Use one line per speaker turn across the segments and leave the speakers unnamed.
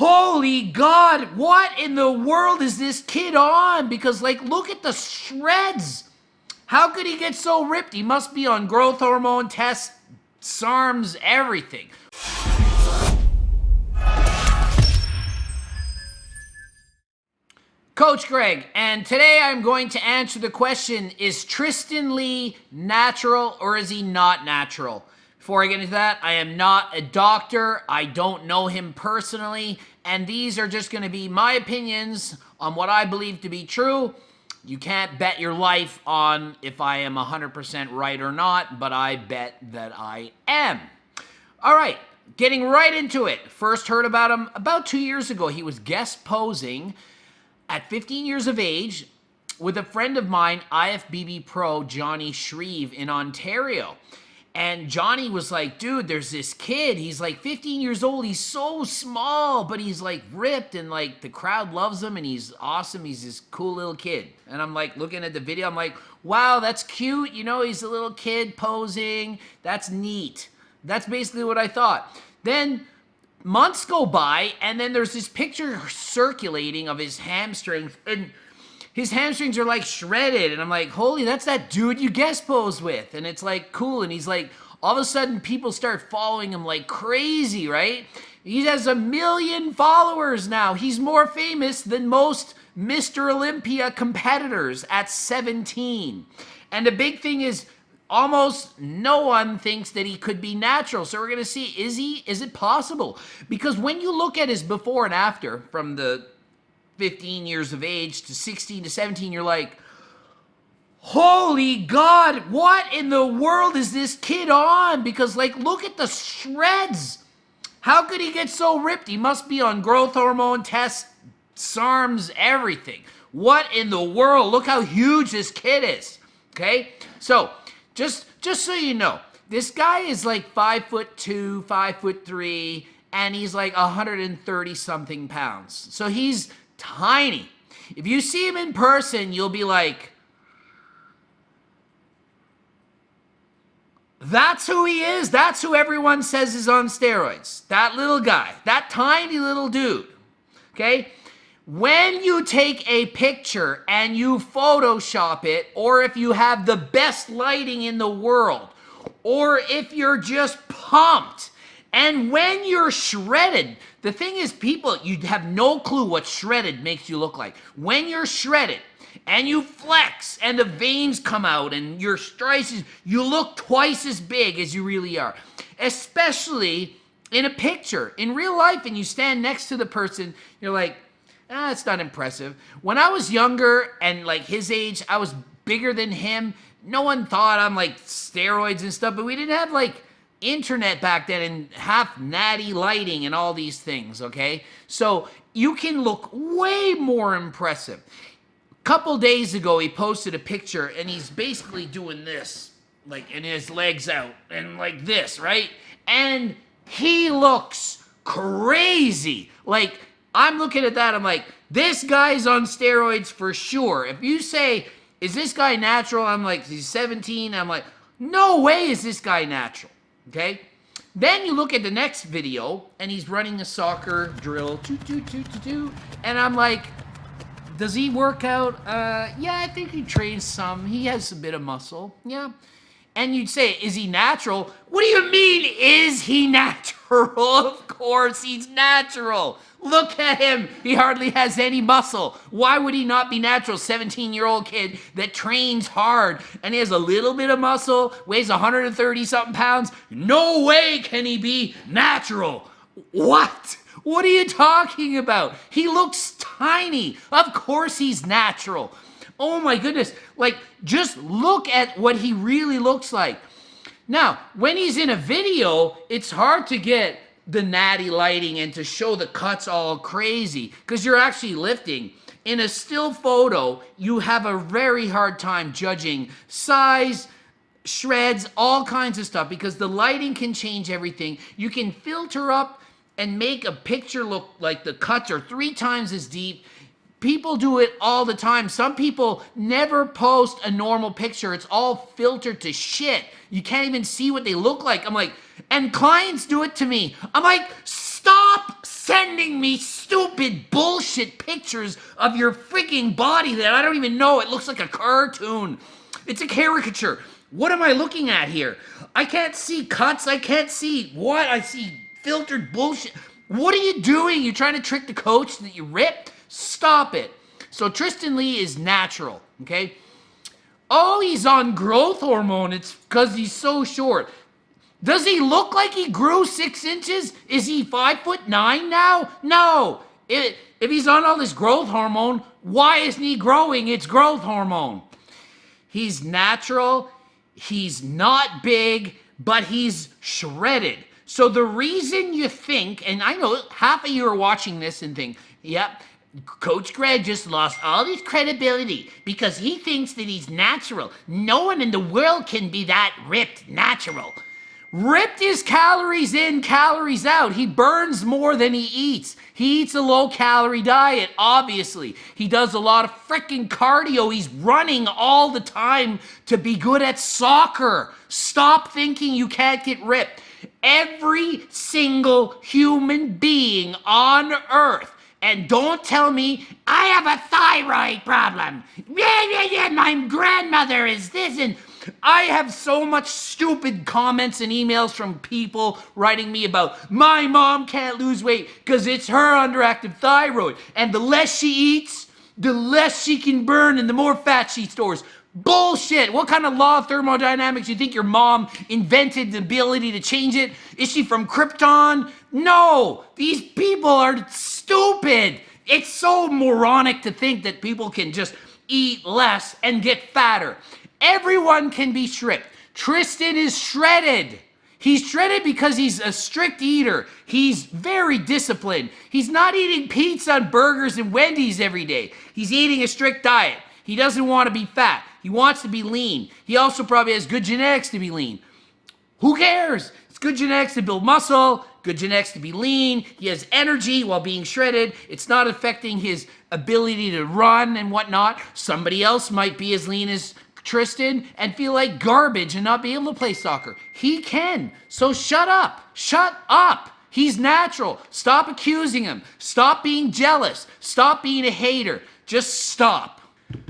holy God, what in the world is this kid on? Because, like, look at the shreds. How could he get so ripped? He must be on growth hormone tests, SARMs, everything. Coach Greg, and today I'm going to answer the question, is Tristyn Lee natural or is he not natural? Before I get into that, I am not a doctor. I don't know him personally, and these are just going to be my opinions on what I believe to be true. You can't bet your life on if I am 100% right or not, but I bet that I am. All right, getting right into it. First heard about him about 2 years ago. He was guest posing at 15 years of age with a friend of mine, IFBB pro Johnny Shreve in Ontario. And Johnny was like, dude, there's this kid. He's like 15 years old. He's so small, but he's like ripped and like the crowd loves him and he's awesome. He's this cool little kid. And I'm like looking at the video. I'm like, wow, that's cute. You know, he's a little kid posing. That's neat. That's basically what I thought. Then months go by and then there's this picture circulating of his hamstrings and his hamstrings are like shredded, and I'm like, holy, that's that dude you guest pose with. And it's like cool, and he's like, all of a sudden people start following him like crazy, right? He has 1 million followers now. He's more famous than most Mr. Olympia competitors at 17. And the big thing is, almost no one thinks that he could be natural. So we're gonna see, is it possible? Because when you look at his before and after from the 15 years of age to 16 to 17, you're like, holy God, what in the world is this kid on? Because, like, look at the shreds. How could he get so ripped? He must be on growth hormone tests, SARMs, everything. What in the world? Look how huge this kid is, okay? So, just so you know, this guy is like 5'2", 5'3", and he's like 130 something pounds. So he's tiny. If you see him in person, you'll be like, that's who he is. That's who everyone says is on steroids. That little guy, that tiny little dude, okay? When you take a picture and you Photoshop it, or if you have the best lighting in the world, or if you're just pumped, and when you're shredded, the thing is, people, you have no clue what shredded makes you look like. When you're shredded and you flex and the veins come out and your striations, you look twice as big as you really are. Especially in a picture. In real life, and you stand next to the person, you're like, it's not impressive. When I was younger and like his age, I was bigger than him. No one thought I'm like steroids and stuff, but we didn't have like internet back then and half natty lighting and all these things, okay? So you can look way more impressive. A couple days ago, he posted a picture and he's basically doing this, like, and his legs out and like this, right? And he looks crazy. Like, I'm looking at that, I'm like, this guy's on steroids for sure. If you say, is this guy natural? I'm like, he's 17. I'm like, no way is this guy natural. Okay? Then you look at the next video, and he's running a soccer drill, and I'm like, does he work out? Yeah, I think he trains some. He has a bit of muscle, yeah. And you'd say, is he natural? What do you mean, is he natural? Of course he's natural. Look at him. He hardly has any muscle. Why would he not be natural? 17-year-old kid that trains hard and he has a little bit of muscle, weighs 130 something pounds. No way can he be natural. What? What are you talking about? He looks tiny. Of course he's natural. Oh my goodness. Like, just look at what he really looks like. Now, when he's in a video, it's hard to get the natty lighting and to show the cuts all crazy because you're actually lifting. In a still photo, you have a very hard time judging size, shreds, all kinds of stuff because the lighting can change everything. You can filter up and make a picture look like the cuts are 3 times as deep. People do it all the time. Some people never post a normal picture. It's all filtered to shit. You can't even see what they look like. I'm like, and clients do it to me. I'm like, stop sending me stupid bullshit pictures of your freaking body that I don't even know. It looks like a cartoon. It's a caricature. What am I looking at here? I can't see cuts. I can't see what? I see filtered bullshit. What are you doing? You trying to trick the coach that you ripped? Stop it. So Tristyn Lee is natural, okay? Oh, he's on growth hormone. It's because he's so short. Does he look like he grew 6 inches? Is he 5'9" now? No. If he's on all this growth hormone, why isn't he growing? It's growth hormone. He's natural. He's not big, but he's shredded. So the reason you think, and I know half of you are watching this and think, yep, Coach Greg just lost all his credibility because he thinks that he's natural. No one in the world can be that ripped natural. Ripped is calories in, calories out. He burns more than he eats. He eats a low-calorie diet, obviously. He does a lot of freaking cardio. He's running all the time to be good at soccer. Stop thinking you can't get ripped. Every single human being on Earth, and don't tell me I have a thyroid problem. My grandmother is this, and I have so much stupid comments and emails from people writing me about my mom can't lose weight because it's her underactive thyroid. And the less she eats, the less she can burn and the more fat she stores. Bullshit. What kind of law of thermodynamics do you think your mom invented the ability to change it? Is she from Krypton? No. These people are stupid. It's so moronic to think that people can just eat less and get fatter. Everyone can be stripped. Tristyn is shredded. He's shredded because he's a strict eater. He's very disciplined. He's not eating pizza and burgers and Wendy's every day. He's eating a strict diet. He doesn't want to be fat. He wants to be lean. He also probably has good genetics to be lean. Who cares? It's good genetics to build muscle, good genetics to be lean. He has energy while being shredded. It's not affecting his ability to run and whatnot. Somebody else might be as lean as Tristyn and feel like garbage and not be able to play soccer. He can. So shut up. Shut up. He's natural. Stop accusing him. Stop being jealous. Stop being a hater. Just stop.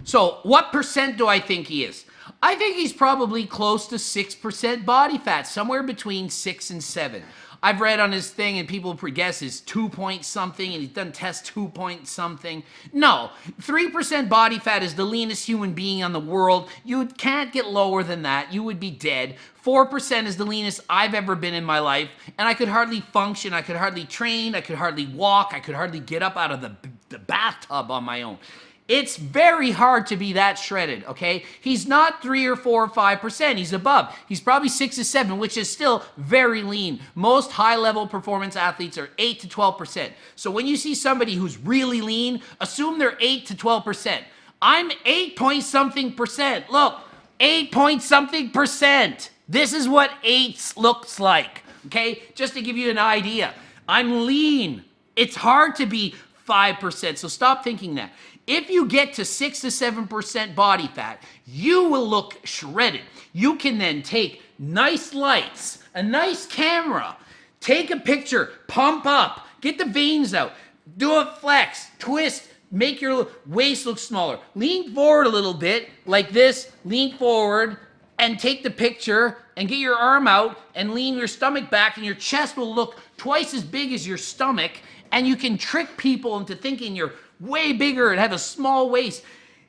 So what percent do I think he is? I think he's probably close to 6% body fat, somewhere between 6 and 7. I've read on his thing and people guess is 2 point something and he's done test 2 point something. No, 3% body fat is the leanest human being on the world. You can't get lower than that. You would be dead. 4% is the leanest I've ever been in my life, and I could hardly function. I could hardly train. I could hardly walk. I could hardly get up out of the bathtub on my own. It's very hard to be that shredded, okay? He's not 3 or 4 or 5%. He's above. He's probably 6 or 7, which is still very lean. Most high-level performance athletes are 8 to 12%. So when you see somebody who's really lean, assume they're 8 to 12%. I'm 8 point something percent. Look, 8 point something percent. This is what 8 looks like, okay? Just to give you an idea. I'm lean. It's hard to be 5%, so stop thinking that. If you get to 6 to 7% body fat, you will look shredded. You can then take nice lights, a nice camera, take a picture, pump up, get the veins out, do a flex, twist, make your waist look smaller. Lean forward a little bit, like this, lean forward, and take the picture, and get your arm out, and lean your stomach back, and your chest will look twice as big as your stomach, and you can trick people into thinking you're way bigger and have a small waist.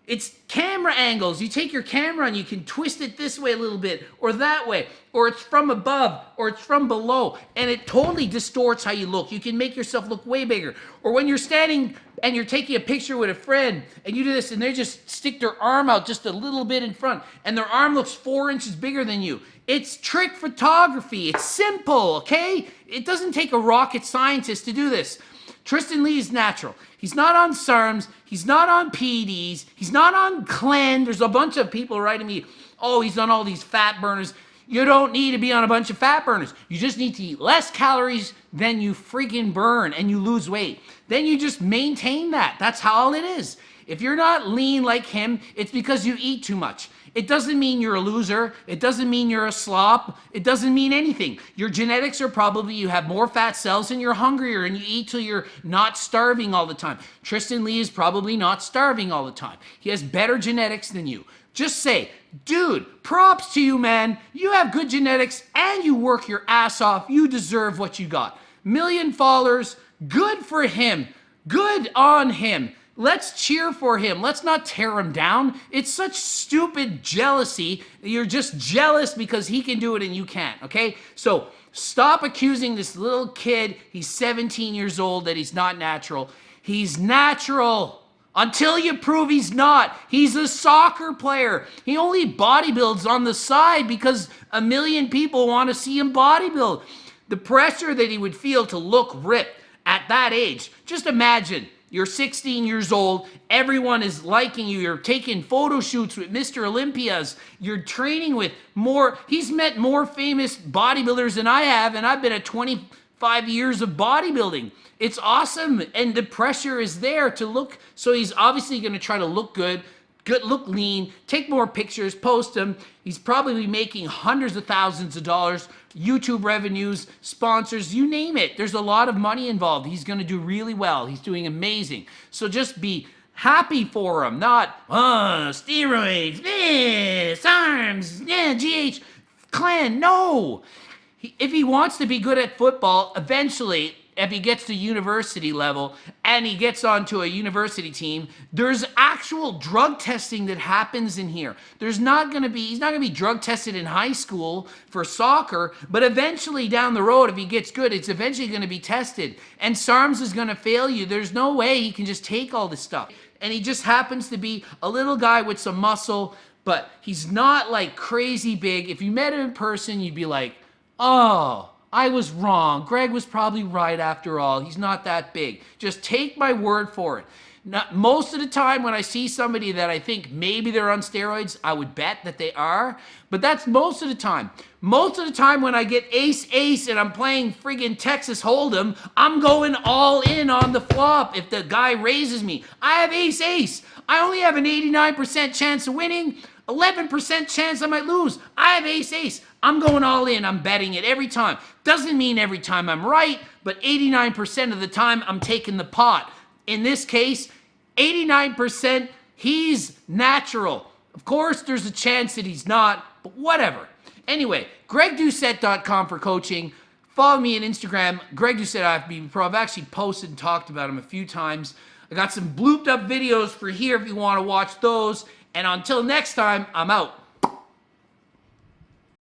It's camera angles. You take your camera and you can twist it this way a little bit or that way, or it's from above or it's from below, and it totally distorts how you look. You can make yourself look way bigger. Or when you're standing and you're taking a picture with a friend and you do this and they just stick their arm out just a little bit in front and their arm looks 4 inches bigger than you. It's trick photography. It's simple, okay? It doesn't take a rocket scientist to do this. Tristyn Lee is natural. He's not on SARMs. He's not on PEDs. He's not on Clen. There's a bunch of people writing me, oh, he's on all these fat burners. You don't need to be on a bunch of fat burners. You just need to eat less calories than you freaking burn and you lose weight. Then you just maintain that. That's how it is. If you're not lean like him, it's because you eat too much. It doesn't mean you're a loser. It doesn't mean you're a slop. It doesn't mean anything. Your genetics are probably you have more fat cells and you're hungrier and you eat till you're not starving all the time. Tristyn Lee is probably not starving all the time. He has better genetics than you. Just say, dude, props to you, man. You have good genetics and you work your ass off. You deserve what you got. 1 million followers, good for him. Good on him. Let's cheer for him. Let's not tear him down. It's such stupid jealousy. You're just jealous because he can do it and you can't, okay? So stop accusing this little kid, he's 17 years old, that he's not natural. He's natural until you prove he's not. He's a soccer player. He only bodybuilds on the side because 1 million people want to see him bodybuild. The pressure that he would feel to look ripped at that age. Just imagine. You're 16 years old. Everyone is liking you. You're taking photo shoots with Mr. Olympias. You're training with more. He's met more famous bodybuilders than I have, and I've been at 25 years of bodybuilding. It's awesome, and the pressure is there to look. So he's obviously going to try to look good, look lean, take more pictures, post them. He's probably making hundreds of thousands of dollars, YouTube revenues, sponsors, you name it. There's a lot of money involved. He's going to do really well. He's doing amazing. So just be happy for him, not, steroids, this, arms, yeah, GH, clan. No. If he wants to be good at football, eventually, if he gets to university level and he gets onto a university team, there's actual drug testing that happens in here. He's not going to be drug tested in high school for soccer, but eventually down the road, if he gets good, it's eventually going to be tested. And SARMs is going to fail you. There's no way he can just take all this stuff. And he just happens to be a little guy with some muscle, but he's not like crazy big. If you met him in person, you'd be like, oh, I was wrong. Greg was probably right after all. He's not that big. Just take my word for it. Most of the time when I see somebody that I think maybe they're on steroids, I would bet that they are. But that's most of the time. Most of the time when I get ace and I'm playing friggin' Texas Hold'em, I'm going all in on the flop if the guy raises me. I have ace. I only have an 89% chance of winning. 11% chance I might lose. I have ace. I'm going all in. I'm betting it every time. Doesn't mean every time I'm right, but 89% of the time I'm taking the pot. In this case, 89%, he's natural. Of course, there's a chance that he's not, but whatever. Anyway, GregDoucette.com for coaching. Follow me on Instagram, Greg Doucette IFBB Pro. I've actually posted and talked about him a few times. I got some blooped up videos for here if you want to watch those. And until next time, I'm out.